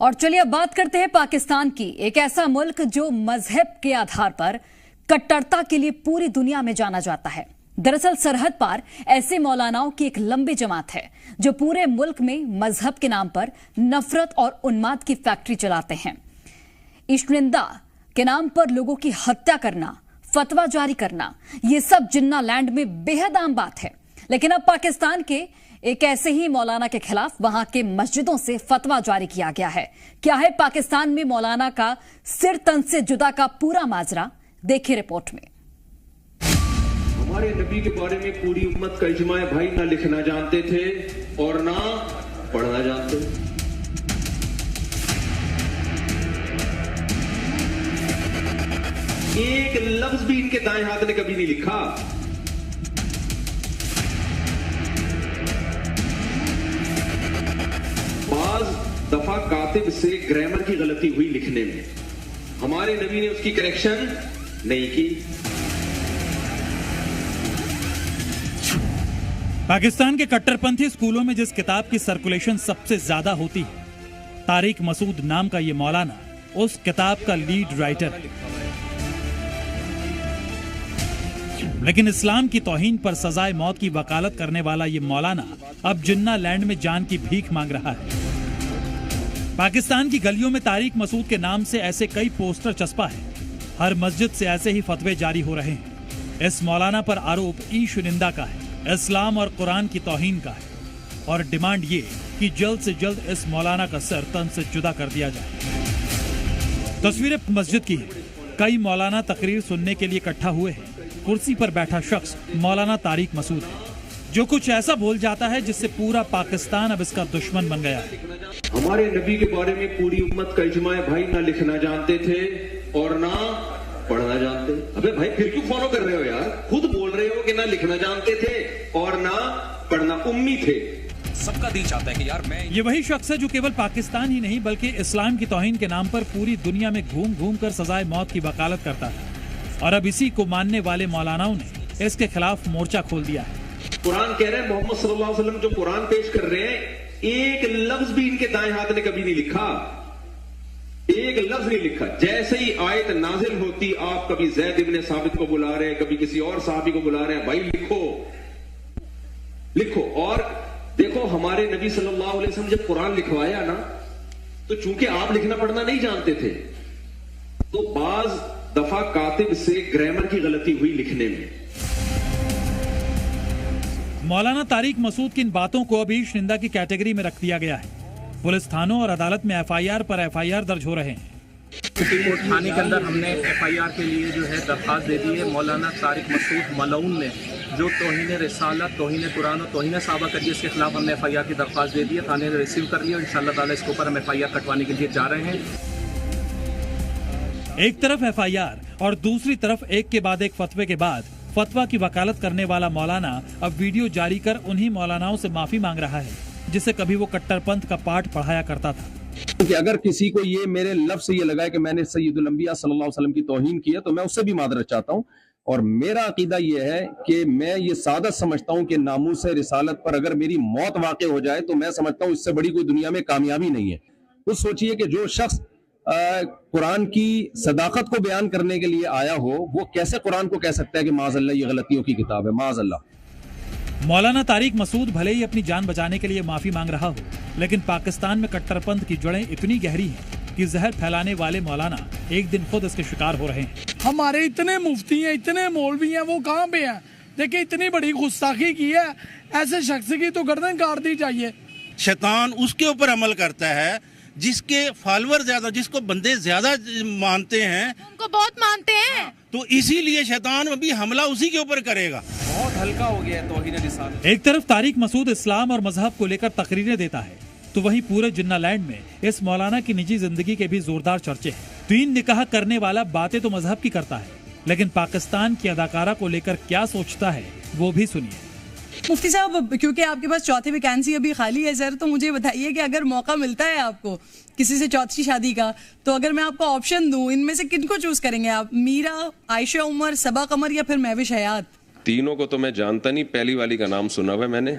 और चलिए अब बात करते हैं पाकिस्तान की। एक ऐसा मुल्क जो मजहब के आधार पर कट्टरता के लिए पूरी दुनिया में जाना जाता है। दरअसल सरहद पार ऐसे मौलानाओं की एक लंबी जमात है जो पूरे मुल्क में मजहब के नाम पर नफरत और उन्माद की फैक्ट्री चलाते हैं। इश्निंदा के नाम पर लोगों की हत्या करना, फतवा जारी करना, ये सब जिन्ना लैंड में बेहद आम बात है। लेकिन अब पाकिस्तान के एक ऐसे ही मौलाना के खिलाफ वहां के मस्जिदों से फतवा जारी किया गया है। क्या है पाकिस्तान में मौलाना का सिर तन से जुदा का पूरा माजरा, देखिए रिपोर्ट में। हमारे नबी के बारे में पूरी उम्मत का इजमा है भाई, ना लिखना जानते थे और ना पढ़ना जानते। एक लफ्ज भी इनके दाएं हाथ ने कभी नहीं लिखा। बाज दफा कातिब से ग्रामर की गलती हुई लिखने में, हमारे नबी ने उसकी करेक्शन नहीं की। पाकिस्तान के कट्टरपंथी स्कूलों में जिस किताब की सर्कुलेशन सबसे ज्यादा होती है, तारिक मसूद नाम का ये मौलाना उस किताब का लीड राइटर है। लेकिन इस्लाम की तौहीन पर सजाए मौत की वकालत करने वाला ये मौलाना अब जिन्ना लैंड में जान की भीख मांग रहा है। पाकिस्तान की गलियों में तारिक मसूद के नाम से ऐसे कई पोस्टर चस्पा है। हर मस्जिद से ऐसे ही फतवे जारी हो रहे हैं। इस मौलाना पर आरोप ईशुनिंदा का है, इस्लाम और कुरान की तौहीन का है और डिमांड ये कि जल्द से जल्द इस मौलाना का सर तन से जुदा कर दिया जाए। तस्वीरें मस्जिद की है। कई मौलाना तकरीर सुनने के लिए इकट्ठा हुए हैं। कुर्सी पर बैठा शख्स मौलाना तारिक मसूद है, जो कुछ ऐसा बोल जाता है जिससे पूरा पाकिस्तान अब इसका दुश्मन बन गया है। हमारे नबी के बारे में पूरी उम्मत का इजमा है भाई, ना लिखना जानते थे और ना पढ़ना जानते। अबे भाई फिर क्यों फॉलो कर रहे हो यार? खुद बोल रहे हो कि ना लिखना जानते थे और ना पढ़ना, उम्मी थे। सबका दिल चाहता है कि यार मैं। ये वही शख्स है जो केवल पाकिस्तान ही नहीं बल्कि इस्लाम की तौहीन के नाम पर पूरी दुनिया में घूम घूम कर सजाए मौत की वकालत करता है। और अब इसी को मानने वाले मौलानाओं ने इसके खिलाफ मोर्चा खोल दिया है। कुरान कह रहे हैं, मोहम्मद सल्लल्लाहु अलैहि वसल्लम जो कुरान पेश कर रहे हैं, एक लफ्ज भी इनके दाएं हाथ ने कभी नहीं लिखा। एक लफ्ज नहीं लिखा। जैसे ही आयत नाजिल होती, आप कभी ज़ैद इब्ने साबित को बुला रहे हैं, कभी किसी और साहबी को बुला रहे हैं, भाई लिखो लिखो। और देखो, हमारे नबी सल्लल्लाहु अलैहि वसल्लम जब कुरान लिखवाया ना, तो चूंकि आप लिखना पढ़ना नहीं जानते थे, तो बाज दफा कातिब से ग्रामर की गलती हुई लिखने में। मौलाना तारिक मसूद की इन बातों को अभी ईशनिंदा की कैटेगरी में रख दिया गया है। पुलिस थानों और अदालत में एफआईआर पर एफआईआर दर्ज हो रहे हैं। सुप्रीम कोर्ट थाने के अंदर हमने एफआईआर के लिए जो है दरख्वास्त दे दी है। मौलाना तारिक मसूद मलऊन ने जो तौहीन रिसालत, तौहीन कुरान और तौहीन सहाबा करी, इसके खिलाफ हमने एफआईआर की दरख्वास्त दे दी है। थाने ने रिसीव कर लिया और इंशाअल्लाह ताला इसके ऊपर हम एफआईआर कटवाने के लिए जा रहे हैं। एक तरफ एफआईआर और दूसरी तरफ एक के बाद एक फतवे के बाद फतवा की वकालत करने वाला मौलाना अब वीडियो जारी कर उन्हीं मौलानाओं से माफी मांग रहा है जिसे कभी वो कट्टरपंथ का पाठ पढ़ाया करता था। कि अगर किसी को ये मेरे लफ्ज से ये लगा है कि मैंने सैयदुल अंबिया सल्लल्लाहु अलैहि वसल्लम की तौहीन की है, तो मैं उससे भी मादरत चाहता हूँ। और मेरा अकीदा ये है कि मैं ये सादत समझता हूँ कि नामूस रिसालत पर अगर मेरी मौत वाक़ई हो जाए, तो मैं समझता हूँ इससे बड़ी कोई दुनिया में कामयाबी नहीं है। कुछ सोचिए कि जो शख्स कुरान की सदाकत को बयान करने के लिए आया हो, वो कैसे कुरान को कह सकता है कि माज़अल्लाह ये गलतियों की किताब है, माज़अल्लाह। मौलाना तारिक मसूद भले ही अपनी जान बचाने के लिए माफी मांग रहा हो, लेकिन पाकिस्तान में कट्टरपंथ की जड़ें इतनी गहरी हैं कि जहर फैलाने वाले मौलाना एक दिन खुद इसके शिकार हो रहे हैं। हमारे इतने मुफ्ती हैं, इतने मौलवी हैं, वो कहाँ पे हैं? देखिए, इतनी बड़ी गुस्ताखी की है, ऐसे शख्स की तो गर्दन काट दी चाहिए। शैतान उसके ऊपर अमल करता है जिसके फॉलोअर ज्यादा, जिसको बंदे ज्यादा मानते हैं, उनको बहुत मानते हैं, तो इसीलिए शैतान अभी हमला उसी के ऊपर करेगा। बहुत हल्का हो गया है तौहीन रिसालत। एक तरफ तारिक मसूद इस्लाम और मजहब को लेकर तकरीरें देता है, तो वहीं पूरे जिन्ना लैंड में इस मौलाना की निजी जिंदगी के भी जोरदार चर्चे हैं। 3 निकाह करने वाला बातें तो मजहब की करता है, लेकिन पाकिस्तान की अदाकारा को लेकर क्या सोचता है वो भी सुनिए। मुफ्ती साहब, क्योंकि आपके पास चौथी वैकेंसी अभी खाली है सर, तो मुझे बताइए कि अगर मौका मिलता है आपको किसी से चौथी शादी का, तो अगर मैं आपको ऑप्शन दूं, इनमें से किनको चूज करेंगे आप? मीरा, आयशा उमर, सबा कमर या फिर महविश हयात? तीनों को तो मैं जानता नहीं, पहली वाली का नाम सुना हुआ मैंने।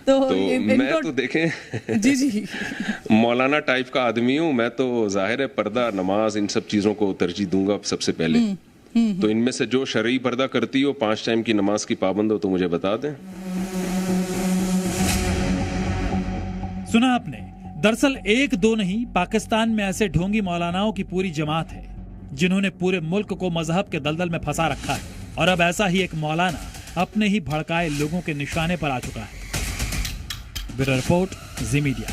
तो मैं तो देखें जी मौलाना टाइप का आदमी हूँ मैं, तो जाहिर है पर्दा, नमाज, इन सब चीजों को तरजीह दूंगा सबसे पहले। तो इनमें से जो शरई पर्दा करती हो, 5 टाइम की नमाज की पाबंद हो, तो मुझे बता दें। सुना आपने, दरअसल 1-2 नहीं, पाकिस्तान में ऐसे ढोंगी मौलानाओं की पूरी जमात है जिन्होंने पूरे मुल्क को मजहब के दलदल में फंसा रखा है। और अब ऐसा ही एक मौलाना अपने ही भड़काए लोगों के निशाने पर आ चुका है। ब्यूरो रिपोर्ट, जी मीडिया।